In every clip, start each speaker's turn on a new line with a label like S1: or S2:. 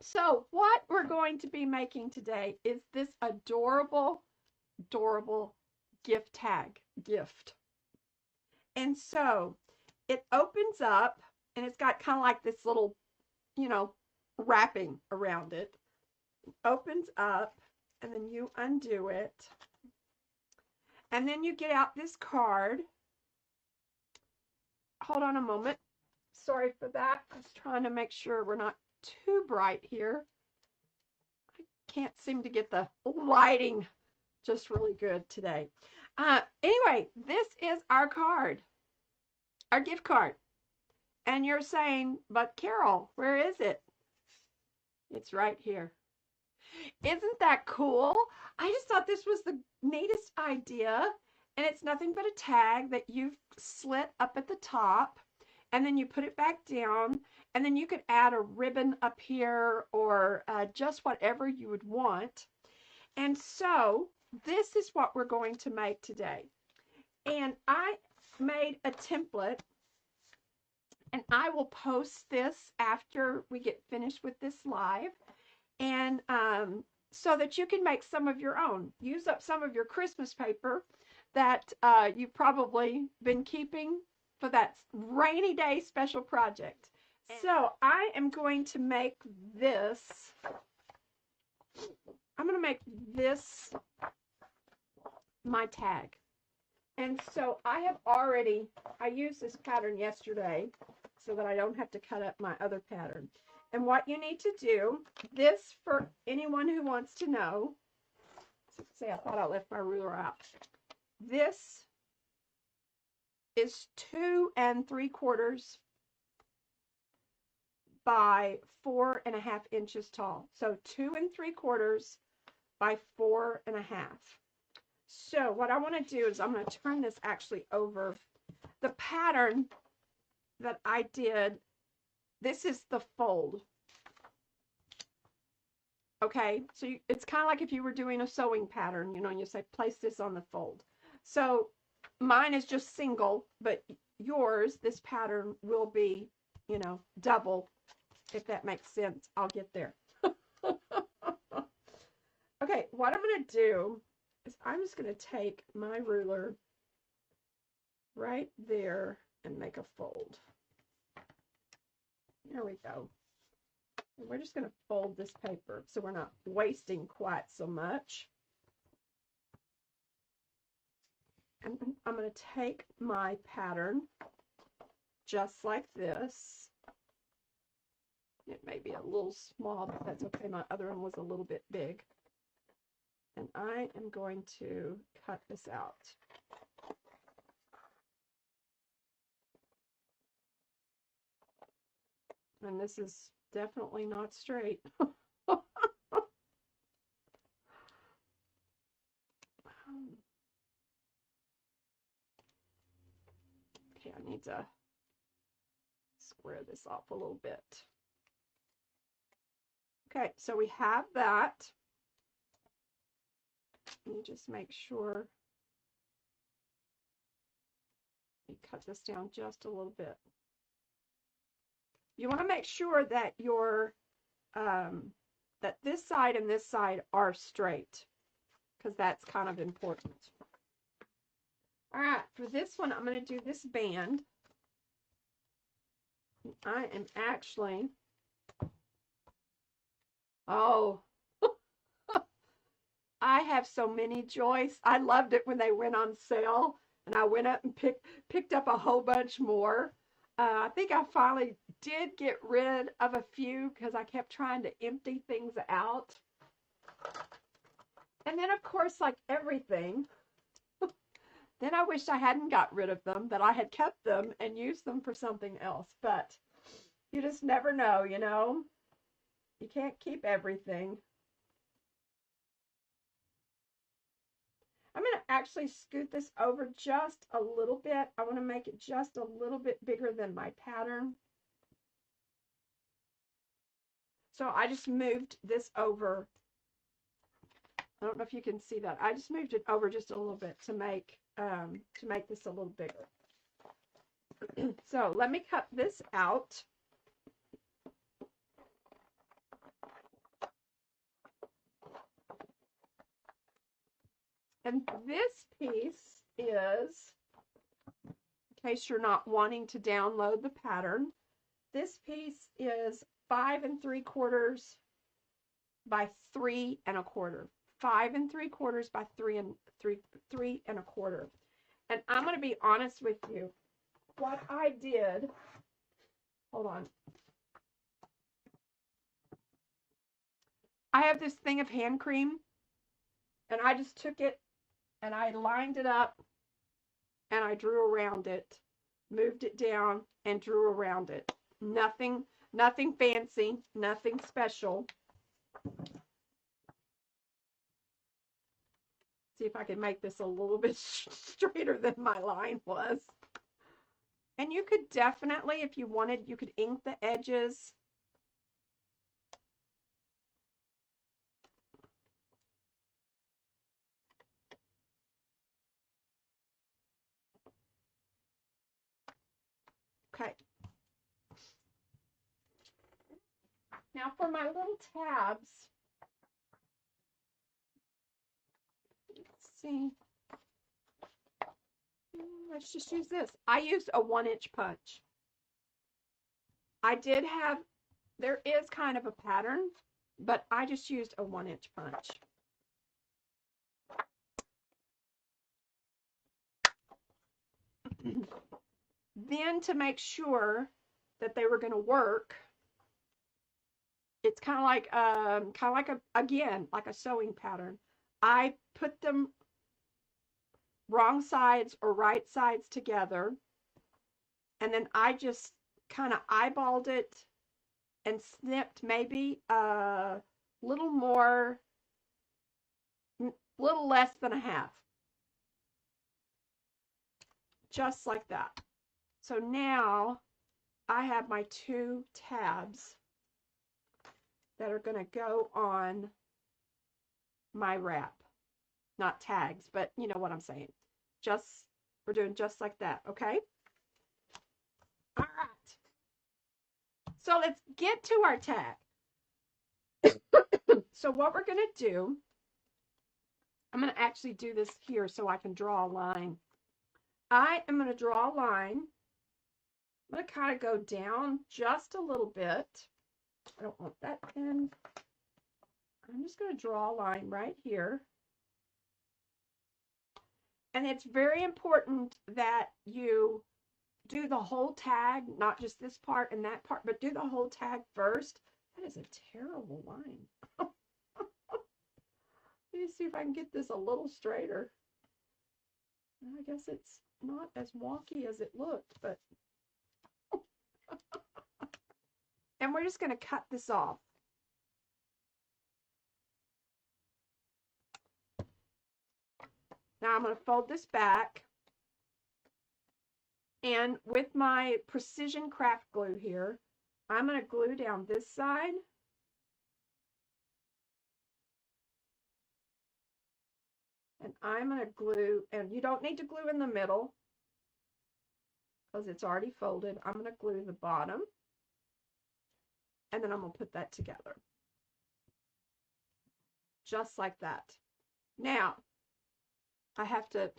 S1: So what we're going to be making today is this adorable, adorable gift tag gift. And so it opens up and it's got kind of like this little, you know, wrapping around it. Opens up and then you undo it. And then you get out this card. Hold on a moment. Sorry for that. I was trying to make sure we're not too bright here. I can't seem to get the lighting just really good today. Anyway, this is our card, our gift card. And you're saying, but Carol, where is it? It's right here. Isn't that cool? I just thought this was the neatest idea. And it's nothing but a tag that you've slit up at the top. And then you put it back down. And then you could add a ribbon up here or just whatever you would want. And so this is what we're going to make today. And I made a template. And I will post this after we get finished with this live. And so that you can make some of your own. Use up some of your Christmas paper that you've probably been keeping for that rainy day special project. So I am going to make this. I'm going to make this my tag. And so I have already, I used this pattern yesterday so that I don't have to cut up my other pattern. And what you need to do, this for anyone who wants to know, say I thought I left my ruler out. This is 2 3/4 by 4.5 inches tall. So 2 3/4 by 4.5. So what I want to do is I'm going to turn this actually over. The pattern that I did, this is the fold. Okay, so it's kind of like if you were doing a sewing pattern, you know, and you say place this on the fold. So mine is just single, but yours, this pattern will be, you know, double, if that makes sense. I'll get there. Okay, what I'm going to do is I'm just going to take my ruler right there and make a fold. There we go. And we're just going to fold this paper so we're not wasting quite so much. And I'm going to take my pattern just like this. It may be a little small, but that's okay. My other one was a little bit big. And I am going to cut this out. And this is definitely not straight. Okay, I need to square this off a little bit. Okay, so we have that. Let me just make sure you cut this down just a little bit. You want to make sure that your that this side and this side are straight, because that's kind of important. All right, for this one, I'm going to do this band. I am actually, oh, I have so many, Joyce. I loved it when they went on sale, and I went up and picked up a whole bunch more. I think I finally did get rid of a few because I kept trying to empty things out. And then, of course, like everything, then I wished I hadn't got rid of them, that I had kept them and used them for something else. But you just never know, you know? You can't keep everything. I'm going to actually scoot this over just a little bit. I want to make it just a little bit bigger than my pattern. So I just moved this over. I don't know if you can see that. I just moved it over just a little bit to make this a little bigger. So let me cut this out. And this piece is, in case you're not wanting to download the pattern, this piece is 5 3/4 by 3 1/4. 5 3/4 by 3 1/4. And I'm going to be honest with you. What I did, hold on. I have this thing of hand cream, and I just took it and I lined it up and I drew around it, moved it down and drew around it. Nothing fancy, nothing special. See if I can make this a little bit straighter than my line was. And you could definitely, if you wanted, you could ink the edges. Okay. Now for my little tabs, let's see. Let's just use this. I used a 1-inch punch. I did have, there is kind of a pattern, but I just used a 1-inch punch. Then to make sure that they were going to work, it's kind of like again, like a sewing pattern. I put them wrong sides or right sides together, and then I just kind of eyeballed it and snipped maybe a little more, little less than a half. Just like that. So now I have my 2 tabs that are going to go on my wrap. Not tags, but you know what I'm saying. We're doing just like that, okay? All right. So let's get to our tag. So what we're going to do, I'm going to actually do this here so I can draw a line. I am going to draw a line. I'm going to kind of go down just a little bit. I don't want that pen. I'm just going to draw a line right here. And it's very important that you do the whole tag, not just this part and that part, but do the whole tag first. That is a terrible line. Let me see if I can get this a little straighter. I guess it's not as wonky as it looked, but and we're just going to cut this off. Now I'm going to fold this back, and with my precision craft glue here, I'm going to glue down this side. And I'm going to glue, and you don't need to glue in the middle because it's already folded. I'm going to glue the bottom, and then I'm going to put that together. Just like that. Now, I have to,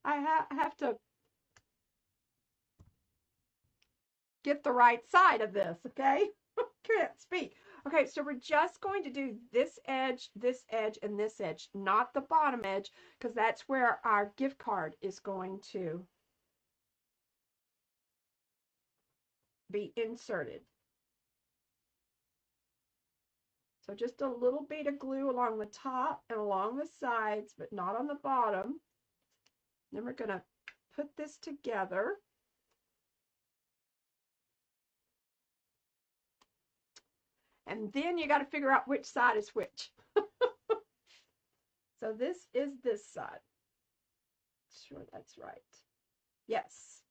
S1: I have to get the right side of this, okay? Can't speak. Okay, so we're just going to do this edge, and this edge, not the bottom edge, because that's where our gift card is going to be inserted. So just a little bit of glue along the top and along the sides, but not on the bottom. Then we're going to put this together. And then you got to figure out which side is which. So this is this side. Sure, that's right. Yes.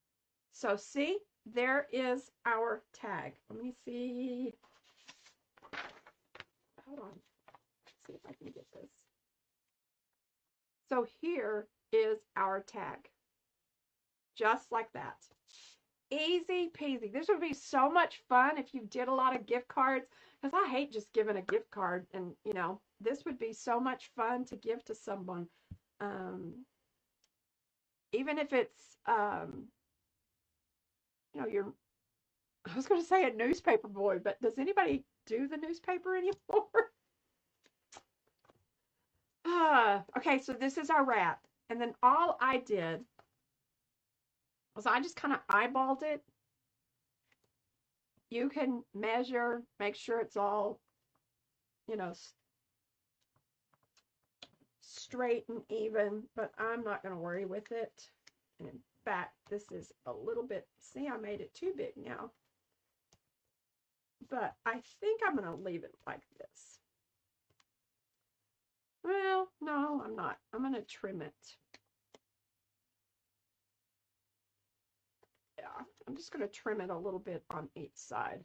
S1: So see, there is our tag. Let me see. Hold on. Let's see if I can get this. So here is our tag. Just like that. Easy peasy. This would be so much fun if you did a lot of gift cards, because I hate just giving a gift card. And, you know, this would be so much fun to give to someone. Um, Even if it's, you know, you're, I was going to say a newspaper boy, but does anybody do the newspaper anymore? Okay, so this is our wrap. And then all I did was I just kind of eyeballed it. You can measure, make sure it's all, you know, straight and even, but I'm not going to worry with it. And in fact, this is a little bit, see, I made it too big now. But I think I'm going to leave it like this. Well, no, I'm not. I'm going to trim it. Yeah, I'm just going to trim it a little bit on each side.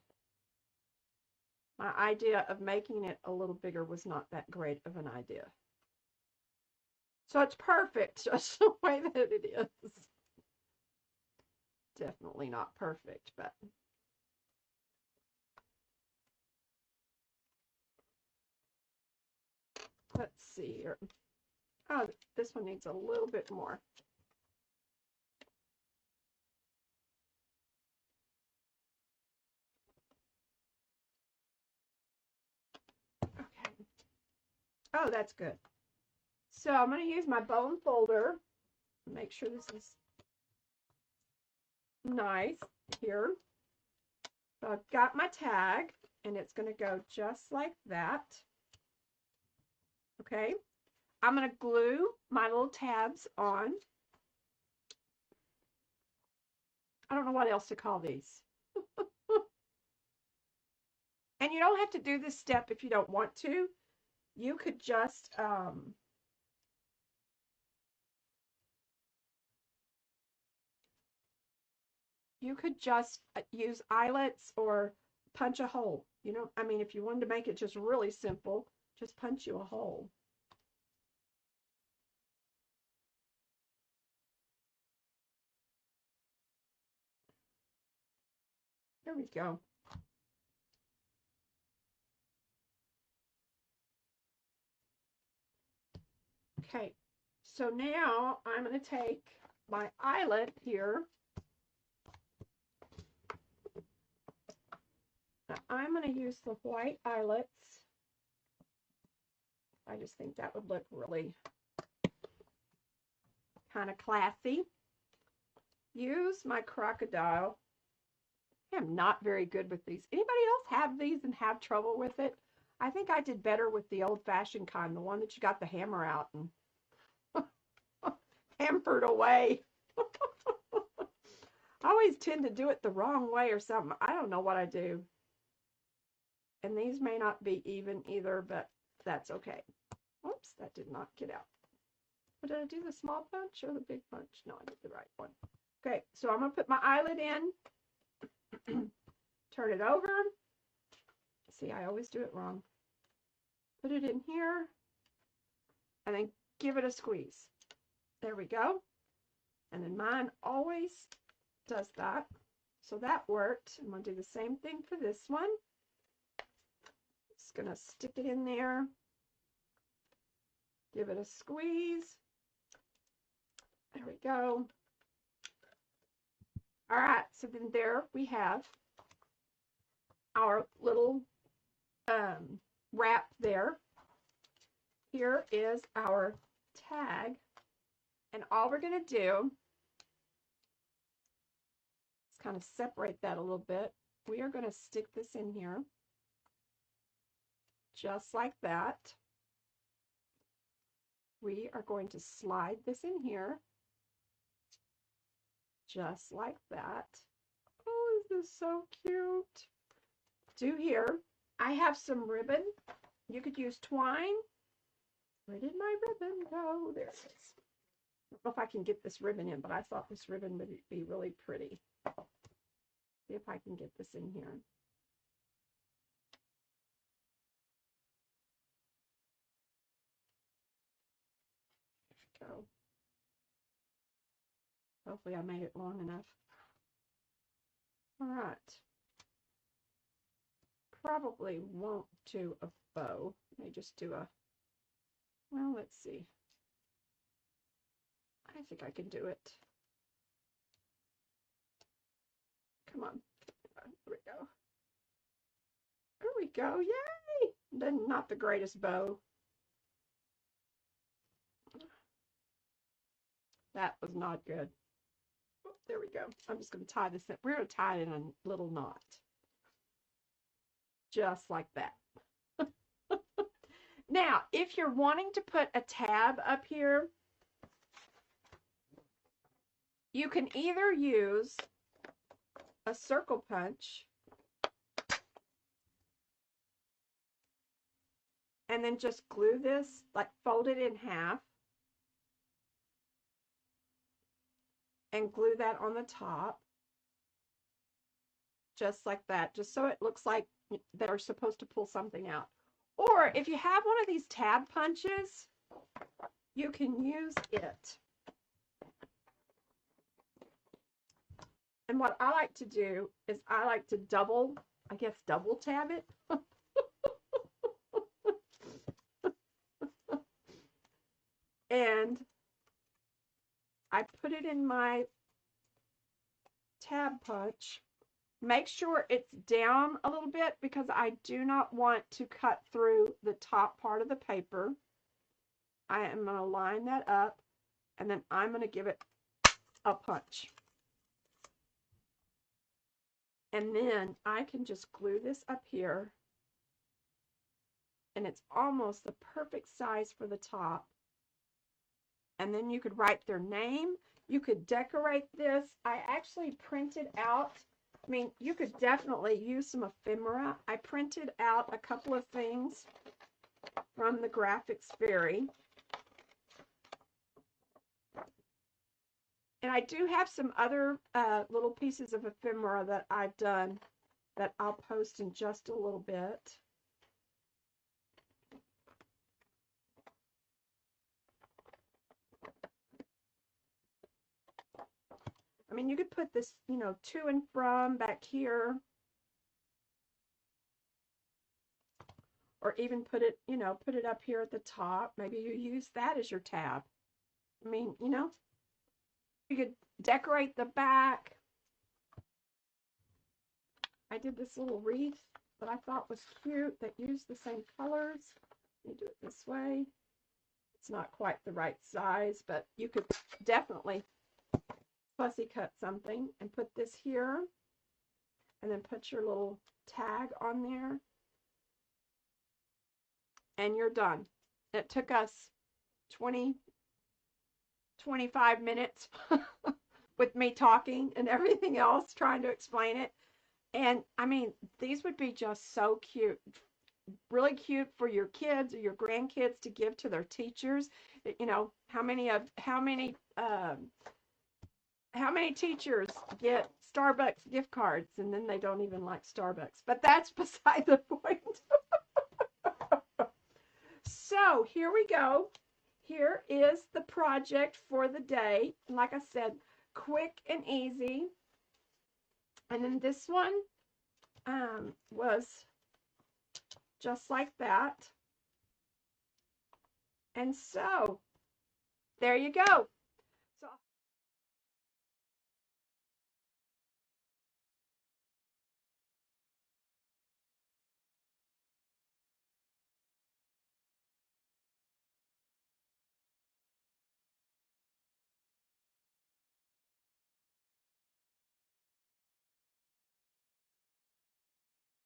S1: My idea of making it a little bigger was not that great of an idea. So it's perfect just the way that it is. Definitely not perfect, but let's see here. Oh, this one needs a little bit more. Okay. Oh, that's good. So I'm going to use my bone folder. Make sure this is nice here. So I've got my tag, and it's going to go just like that. Okay. I'm going to glue my little tabs on. I don't know what else to call these. And you don't have to do this step if you don't want to. You could just use eyelets or punch a hole. You know, I mean, if you wanted to make it just really simple, just punch you a hole. There we go. Okay, so now I'm going to take my eyelet here. Now I'm going to use the white eyelets. I just think that would look really kind of classy. Use my crocodile. I am not very good with these. Anybody else have these and have trouble with it? I think I did better with the old-fashioned kind, the one that you got the hammer out and hammered away. I always tend to do it the wrong way or something. I don't know what I do. And these may not be even either, but that's okay. Oops, that did not get out. But did I do the small punch or the big punch? No, I did the right one. Okay, so I'm going to put my eyelid in. Turn it over. See, I always do it wrong. Put it in here. And then give it a squeeze. There we go. And then mine always does that. So that worked. I'm going to do the same thing for this one. Just going to stick it in there. Give it a squeeze. There we go. All right, so then there we have our little wrap there. Here is our tag. And all we're going to do is kind of separate that a little bit. We are going to stick this in here. Just like that. We are going to slide this in here. Just like that. Oh, is this so cute? Do here. I have some ribbon. You could use twine. Where did my ribbon go? There it is. I don't know if I can get this ribbon in, but I thought this ribbon would be really pretty. See if I can get this in here. There we go. Hopefully I made it long enough. All right. Probably won't do a bow. May just do a, well, let's see. I think I can do it. Come on. There we go. There we go. Yay! Then not the greatest bow. That was not good. Oh, there we go. I'm just going to tie this in. We're going to tie it in a little knot. Just like that. Now, if you're wanting to put a tab up here, you can either use a circle punch and then just glue this, like fold it in half and glue that on the top, just like that, just so it looks like they're supposed to pull something out. Or if you have one of these tab punches, you can use it. And what I like to do is I like to double tab it. And I put it in my tab punch. Make sure it's down a little bit because I do not want to cut through the top part of the paper. I am going to line that up and then I'm going to give it a punch. And then I can just glue this up here. And it's almost the perfect size for the top. And then you could write their name. You could decorate this. I actually printed out, I mean, you could definitely use some ephemera. I printed out a couple of things from the Graphics Fairy. And I do have some other little pieces of ephemera that I've done that I'll post in just a little bit. I mean, you could put this, you know, to and from back here. Or even put it, you know, put it up here at the top. Maybe you use that as your tab. I mean, you know, you could decorate the back. I did this little wreath that I thought was cute that used the same colors. You do it this way. It's not quite the right size, but you could definitely fussy cut something and put this here and then put your little tag on there and you're done. It took us 25 minutes with me talking and everything else trying to explain it. And I mean, these would be just so cute, really cute for your kids or your grandkids to give to their teachers. You know, how many teachers get Starbucks gift cards and then they don't even like Starbucks? But that's beside the point. So here we go. Here is the project for the day. Like I said, quick and easy. And then this one was just like that. And so there you go.